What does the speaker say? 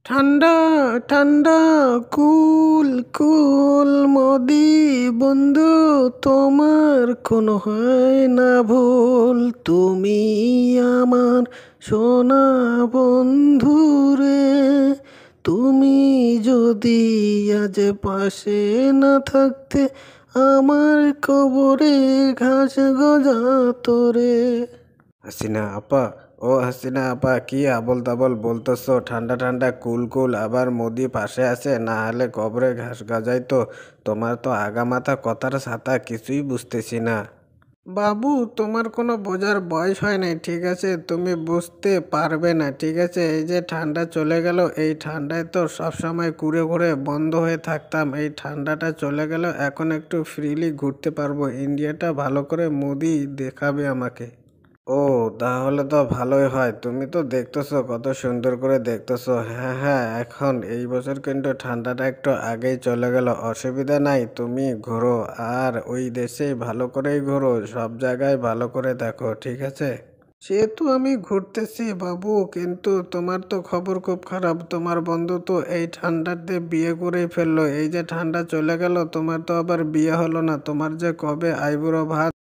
ঠান্ডা ঠান্ডা কুল কুল মোদি বন্ধু, তোমার কোনো হয় না ভুল। তুমি আমার সোনা বন্ধু রে, তুমি যদি আজ পাশে না থাকতে, আমার কবরে ঘাস গজাতো রে। হাসিনা আপা, ও হাসিনা আপা, কি আবল তাবল বলতেছো? ঠান্ডা ঠান্ডা কুল কুল, আবার মোদি পাশে আছে, না হলে কবরে ঘাস গজাইতো। তোমার তো আগামাথা কথার ছাতা, কিছুই বুঝতেছি না। বাবু, তোমার কোনো বোঝার বয়স হয় নাই, ঠিক আছে? তুমি বুঝতে পারবে না, ঠিক আছে? এই যে ঠান্ডা চলে গেল, এই ঠান্ডায় তো সবসময় কুড়ে ঘুরে বন্ধ হয়ে থাকতাম। এই ঠান্ডাটা চলে গেল, এখন একটু ফ্রিলি ঘুরতে পারবো। ইন্ডিয়াটা ভালো করে মোদি দেখাবে আমাকে। ও, তাহলে তো ভালোই হয়। তুমি তো দেখতেছো, কত সুন্দর করে দেখতেছো। হ্যাঁ হ্যাঁ, এখন এই বছর কিন্তু ঠান্ডাটা একটু আগেই চলে গেল, অসুবিধা নাই। তুমি ঘোরো, আর ওই দেশেই ভালো করেই ঘোরো, সব জায়গায় ভালো করে দেখো, ঠিক আছে? সে তো আমি ঘুরতেছি বাবু, কিন্তু তোমার তো খবর খুব খারাপ। তোমার বন্ধু তো এই ঠান্ডাতে বিয়ে করেই ফেললো। এই যে ঠান্ডা চলে গেল, তোমার তো আবার বিয়ে হলো না। তোমার যে কবে আইবুড়ো ভাত